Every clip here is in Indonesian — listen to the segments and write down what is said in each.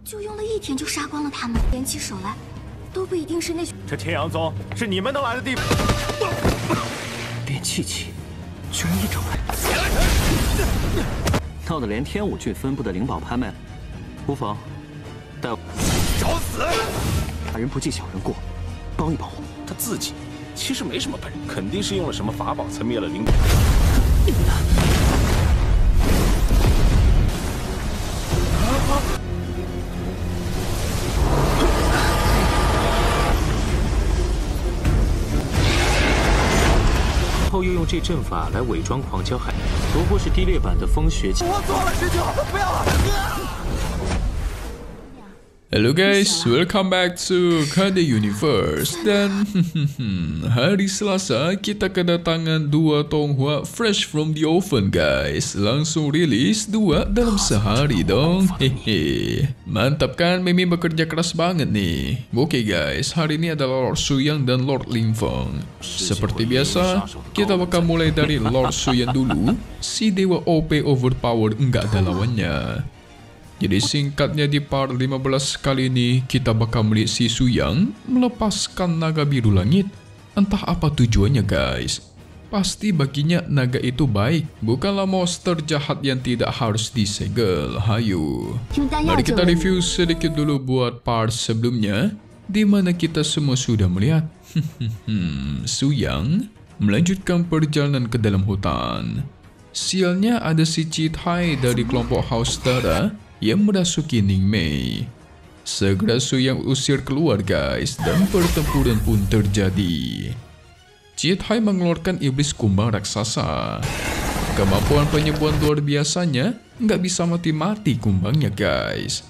就用了1天就杀光了他们，联起手来，都不一定是那群。这天阳宗是你们能来的地方？练气气，居然一整来，闹得连天武郡分部的灵宝拍卖，无妨，带我找死！大人不计小人过，帮一帮我。他自己其实没什么本事，肯定是用了什么法宝才灭了灵宝。后又用这阵法来伪装狂骄海，不过是低劣版的风雪。我错了，师兄，不要了。Hello guys, welcome back to KD Universe. Dan hari Selasa kita kedatangan 2 Tonghua fresh from the oven guys. Langsung rilis 2 dalam sehari dong. Hehe. Mantap kan, Mimi bekerja keras banget nih. Oke guys, hari ini adalah Lord Suyang dan Lord Lingfeng. Seperti biasa, kita bakal mulai dari Lord Suyang dulu. Si dewa OP overpower enggak ada lawannya. Jadi singkatnya di part 15 kali ini kita bakal melihat si Suyang melepaskan naga biru langit. Entah apa tujuannya guys. Pasti baginya naga itu baik, bukanlah monster jahat yang tidak harus disegel. Hayo. Mari kita review sedikit dulu buat part sebelumnya, di mana kita semua sudah melihat Suyang melanjutkan perjalanan ke dalam hutan. Sialnya ada si Cithai dari kelompok Haus Darah yang merasuki Ningmei. Segera Suyang usir keluar guys, dan pertempuran pun terjadi. Cithai mengeluarkan iblis kumbang raksasa. Kemampuan penyembuhan luar biasanya, nggak bisa mati-mati kumbangnya guys.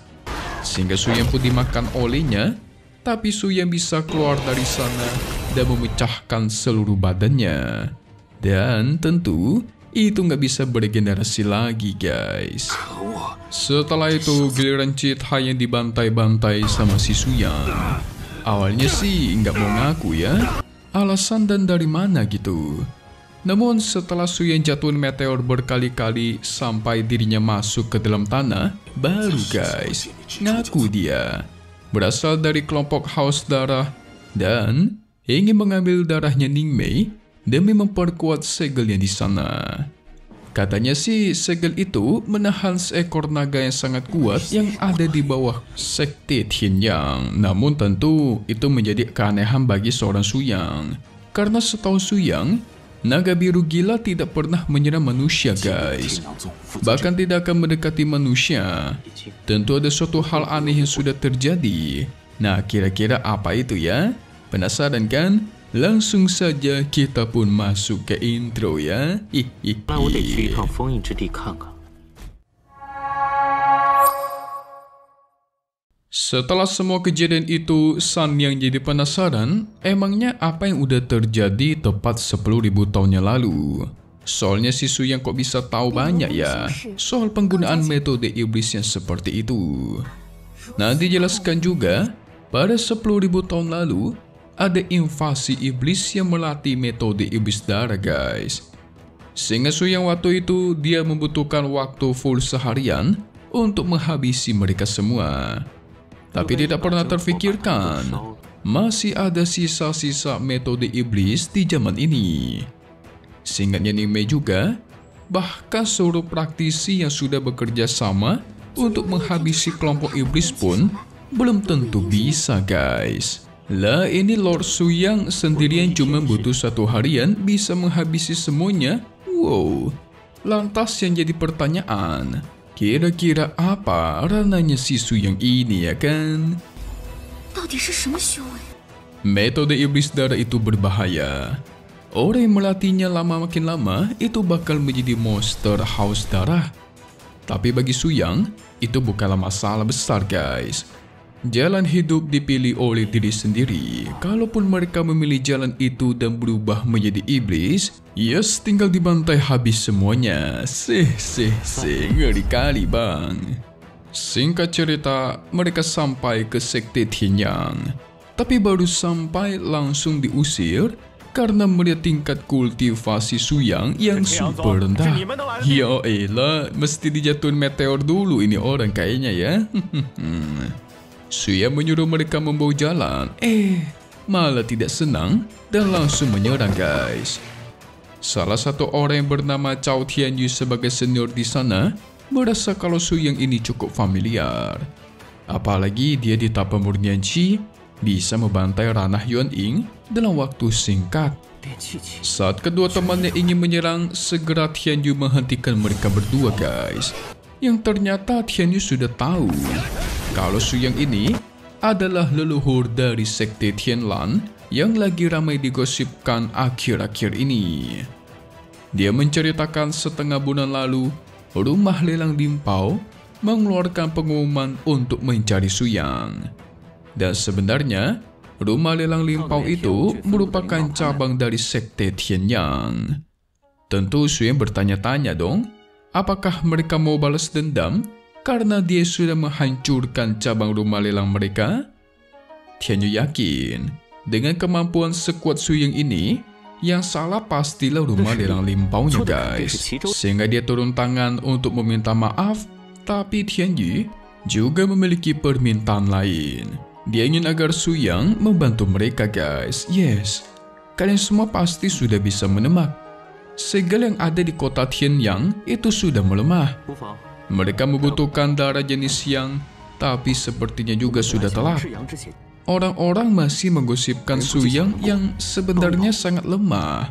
Sehingga Suyang pun dimakan olehnya, tapi Suyang bisa keluar dari sana dan memecahkan seluruh badannya. Dan tentu itu nggak bisa beregenerasi lagi guys. Setelah itu giliran Cithai yang dibantai-bantai sama si Suyang. Awalnya sih nggak mau ngaku ya, alasan dan dari mana gitu. Namun setelah Suyang jatuhin meteor berkali-kali sampai dirinya masuk ke dalam tanah, baru guys ngaku dia berasal dari kelompok Haus Darah dan ingin mengambil darahnya Ningmei demi memperkuat segelnya di sana. Katanya sih segel itu menahan seekor naga yang sangat kuat yang ada di bawah sekte Tianyang. Namun tentu itu menjadi keanehan bagi seorang Suyang. Karena setahu Suyang, naga biru gila tidak pernah menyerang manusia guys. Bahkan tidak akan mendekati manusia. Tentu ada suatu hal aneh yang sudah terjadi. Nah kira-kira apa itu ya? Penasaran kan? Langsung saja kita pun masuk ke intro ya. Setelah semua kejadian itu, San yang jadi penasaran, emangnya apa yang udah terjadi tepat 10.000 tahun yang lalu? Soalnya si Suyang kok bisa tahu banyak ya soal penggunaan metode iblis yang seperti itu. Nah dijelaskan juga, pada 10.000 tahun lalu, ada invasi iblis yang melatih metode iblis darah guys. Sehingga Suyang waktu itu dia membutuhkan waktu full seharian untuk menghabisi mereka semua. Tapi tidak pernah terfikirkan masih ada sisa-sisa metode iblis di zaman ini. Seingatnya Ningmei juga, bahkan seluruh praktisi yang sudah bekerja sama untuk menghabisi kelompok iblis pun belum tentu bisa guys. Lah ini Lord Suyang sendirian cuma butuh 1 harian bisa menghabisi semuanya. Wow. Lantas yang jadi pertanyaan, kira-kira apa ranahnya si Suyang ini ya kan? Metode iblis darah itu berbahaya. Orang yang melatihnya makin lama itu bakal menjadi monster Haus Darah. Tapi bagi Suyang itu bukanlah masalah besar guys. Jalan hidup dipilih oleh diri sendiri. Kalaupun mereka memilih jalan itu dan berubah menjadi iblis, yes tinggal dibantai habis semuanya. Ngeri kali bang. Singkat cerita, mereka sampai ke sekte Tianyang. Tapi baru sampai langsung diusir karena melihat tingkat kultivasi Suyang yang super rendah. Ya elah, mesti dijatuhin meteor dulu ini orang kayaknya ya. Suyang menyuruh mereka membawa jalan, malah tidak senang dan langsung menyerang guys. Salah satu orang yang bernama Cao Tianyu sebagai senior di sana merasa kalau Suyang ini cukup familiar. Apalagi dia di tahap pemurnian Qi bisa membantai ranah Yuan Ying dalam waktu singkat. Saat kedua temannya ingin menyerang, segera Tianyu menghentikan mereka berdua guys. Yang ternyata Tianyu sudah tahu kalau Suyang ini adalah leluhur dari sekte Tianlan yang lagi ramai digosipkan akhir-akhir ini. Dia menceritakan setengah bulan lalu, rumah lelang Limpao mengeluarkan pengumuman untuk mencari Suyang. Dan sebenarnya, rumah lelang Limpao itu merupakan cabang dari sekte Tianyang. Tentu Suyang bertanya-tanya dong, apakah mereka mau balas dendam karena dia sudah menghancurkan cabang rumah lelang mereka? Tianyu yakin dengan kemampuan sekuat Suyang ini, yang salah pastilah rumah lelang Limpao-nya guys. Sehingga dia turun tangan untuk meminta maaf. Tapi Tianyu juga memiliki permintaan lain. Dia ingin agar Suyang membantu mereka guys. Yes, kalian semua pasti sudah bisa menebak. Segel yang ada di kota Tianyang itu sudah melemah. Mereka membutuhkan darah jenis Yang, tapi sepertinya juga sudah telat. Orang-orang masih menggosipkan Suyang yang sebenarnya sangat lemah.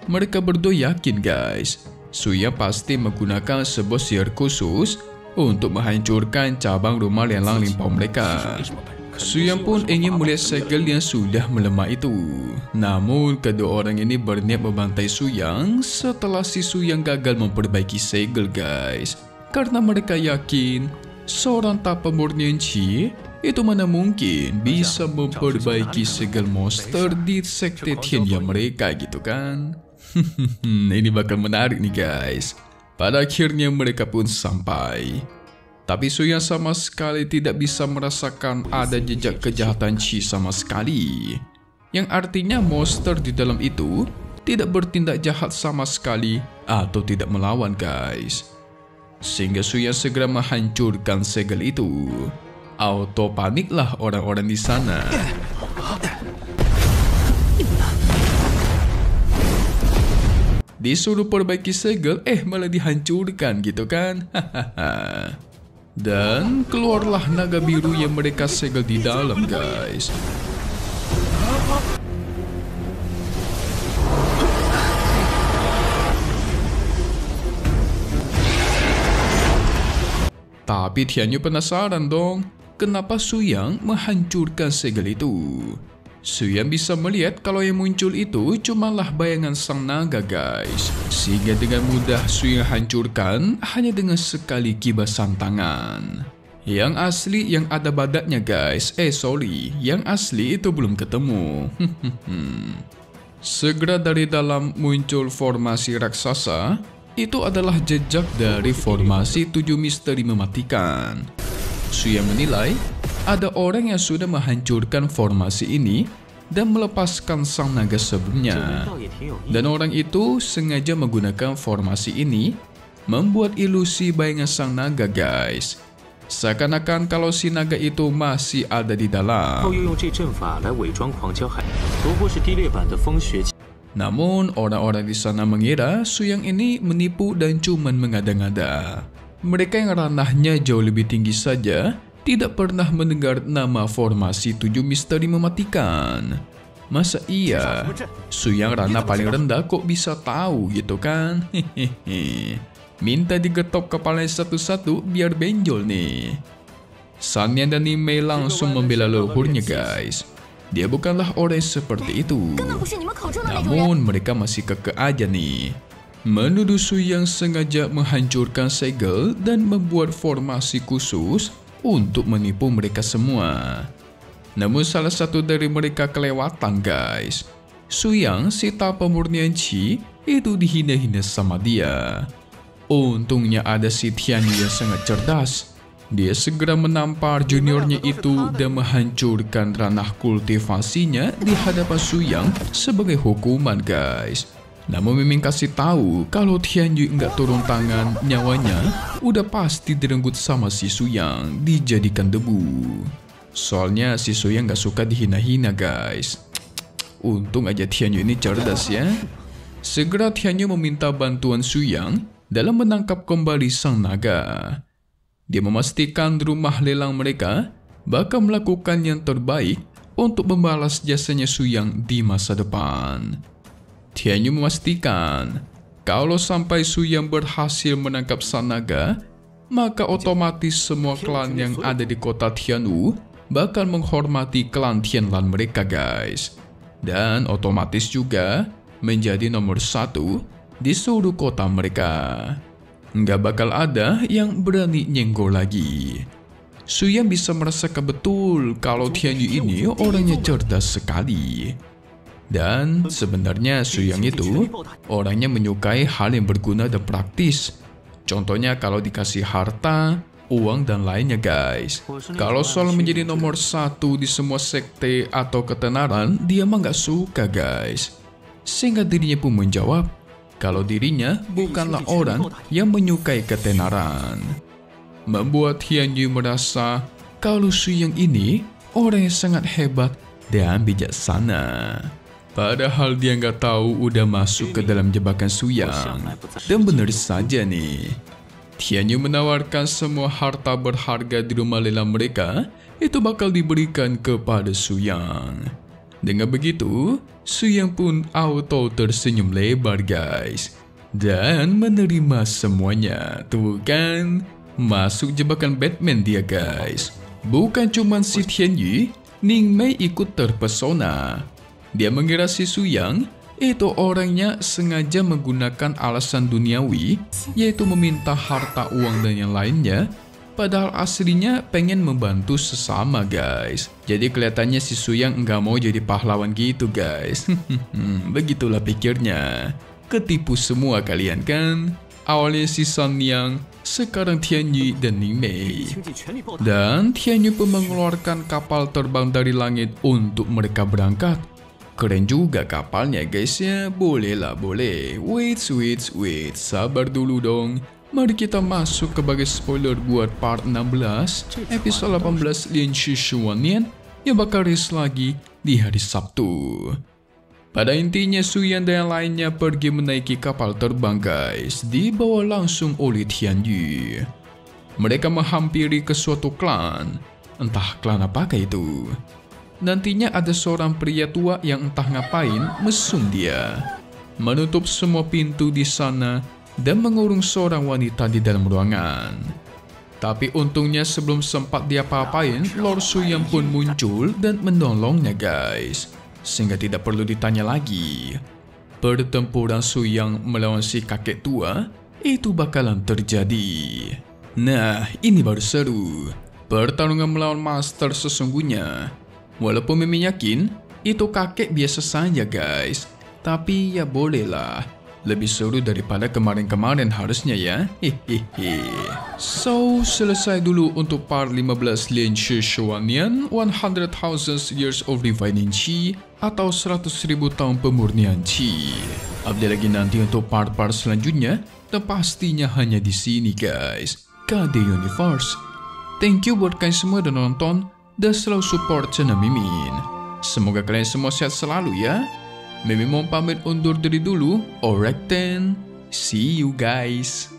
Mereka berdua yakin guys, Suyang pasti menggunakan sebuah sihir khusus untuk menghancurkan cabang rumah lelang Limpao mereka. Suyang pun ingin melihat segel yang sudah melemah itu. Namun kedua orang ini berniat membantai Suyang setelah si Suyang gagal memperbaiki segel guys. Karena mereka yakin seorang tahap pemurnian Qi itu mana mungkin bisa memperbaiki segel monster di sekte Tianyang mereka gitu kan. Ini bakal menarik nih guys. Pada akhirnya mereka pun sampai. Tapi Suyang sama sekali tidak bisa merasakan ada jejak kejahatan Qi sama sekali. Yang artinya monster di dalam itu tidak bertindak jahat sama sekali atau tidak melawan guys. Sehingga Suyang segera menghancurkan segel itu. Auto paniklah orang-orang di sana. Disuruh perbaiki segel, malah dihancurkan gitu kan. Dan keluarlah naga biru yang mereka segel di dalam guys. Tapi Tianyu penasaran dong, kenapa Suyang menghancurkan segel itu. Suyang bisa melihat kalau yang muncul itu cumalah bayangan sang naga guys. Sehingga dengan mudah Suyang hancurkan hanya dengan sekali kibasan tangan. Yang asli yang ada badatnya guys. Yang asli itu belum ketemu. Segera dari dalam muncul formasi raksasa. Itu adalah jejak dari formasi 7 misteri mematikan. Suyang menilai ada orang yang sudah menghancurkan formasi ini dan melepaskan sang naga sebelumnya. Dan orang itu sengaja menggunakan formasi ini membuat ilusi bayangan sang naga guys. Seakan-akan kalau si naga itu masih ada di dalam. Namun orang-orang di sana mengira Suyang ini menipu dan cuman mengada-ngada. Mereka yang ranahnya jauh lebih tinggi saja tidak pernah mendengar nama formasi 7 misteri mematikan. Masa iya Suyang ranah paling rendah kok bisa tahu gitu kan? Minta digetok kepalanya satu-satu biar benjol nih. Sanyan dan Nimei langsung membela leluhurnya guys. Dia bukanlah orang seperti itu. Namun mereka masih kekeh aja nih. Menuduh Suyang sengaja menghancurkan segel dan membuat formasi khusus untuk menipu mereka semua. Namun salah satu dari mereka kelewatan guys. Suyang, si tahap pemurnian Qi, itu dihina-hina sama dia. Untungnya ada si Tianyu yang sangat cerdas. Dia segera menampar juniornya itu dan menghancurkan ranah kultivasinya di hadapan Su Yang sebagai hukuman, guys. Namun Miming kasih tahu kalau Tianyu nggak turun tangan, nyawanya udah pasti direnggut sama si Su Yang, dijadikan debu. Soalnya si Su Yang nggak suka dihina-hina, guys. Untung aja Tianyu ini cerdas ya. Segera Tianyu meminta bantuan Su Yang dalam menangkap kembali sang naga. Dia memastikan rumah lelang mereka bakal melakukan yang terbaik untuk membalas jasanya Su Yang di masa depan. Tianyu memastikan kalau sampai Su Yang berhasil menangkap sang naga, maka otomatis semua klan yang ada di kota Tianwu bakal menghormati klan Tianlan mereka, guys. Dan otomatis juga menjadi nomor 1 di seluruh kota mereka. Nggak bakal ada yang berani nyenggol lagi. Su Yang bisa merasakan betul kalau Tianyu ini orangnya cerdas sekali. Dan sebenarnya Su Yang itu orangnya menyukai hal yang berguna dan praktis. Contohnya kalau dikasih harta, uang, dan lainnya, guys. Kalau soal menjadi nomor 1 di semua sekte atau ketenaran, dia mah nggak suka, guys. Sehingga dirinya pun menjawab kalau dirinya bukanlah orang yang menyukai ketenaran. Membuat Tianyu merasa kalau Su Yang ini orang yang sangat hebat dan bijaksana. Padahal dia nggak tahu udah masuk ke dalam jebakan Su Yang. Dan benar saja nih, Tianyu menawarkan semua harta berharga di rumah lelang mereka itu bakal diberikan kepada Su Yang. Dengan begitu, Su Yang pun auto tersenyum lebar, guys, dan menerima semuanya. Tuh kan, masuk jebakan Batman dia, guys. Bukan cuma si Tianyu, Ning Mei ikut terpesona. Dia mengira si Su Yang itu orangnya sengaja menggunakan alasan duniawi, yaitu meminta harta, uang, dan yang lainnya. Padahal aslinya pengen membantu sesama, guys. Jadi kelihatannya si Su Yang nggak mau jadi pahlawan gitu, guys. Begitulah pikirnya. Ketipu semua kalian kan? Awalnya si San Yang, sekarang Tianyu dan Ning Mei. Dan Tianyu pun mengeluarkan kapal terbang dari langit untuk mereka berangkat. Keren juga kapalnya, guys ya. Boleh lah, boleh. Wait. Sabar dulu dong. Mari kita masuk ke bagian spoiler buat part 16 episode 18 Lian Shi Shuan Nian yang bakal rilis lagi di hari Sabtu. Pada intinya Su Yang dan yang lainnya pergi menaiki kapal terbang, guys, dibawa langsung oleh Tianyu. Mereka menghampiri ke suatu klan, entah klan apakah itu. Nantinya ada seorang pria tua yang entah ngapain mesum dia, menutup semua pintu di sana dan mengurung seorang wanita di dalam ruangan. Tapi untungnya sebelum sempat diapa-apain, Lord Su Yang pun muncul dan menolongnya, guys. Sehingga tidak perlu ditanya lagi. Pertempuran Su Yang melawan si kakek tua itu bakalan terjadi. Nah, ini baru seru. Pertarungan melawan master sesungguhnya. Walaupun Mimi yakin itu kakek biasa saja, guys. Tapi ya bolehlah. Lebih seru daripada kemarin-kemarin harusnya ya. So, selesai dulu untuk part 15 Lian Shi Shuan Nian 100,000 Years of Refining Qi atau 100.000 tahun pemurnian Qi. Update lagi nanti untuk part-part selanjutnya dan pastinya hanya di sini, guys. KD Universe. Thank you buat kalian semua udah nonton dan selalu support channel Mimin. Semoga kalian semua sehat selalu ya. Mimin mau pamit undur diri dulu. Alright then, see you guys.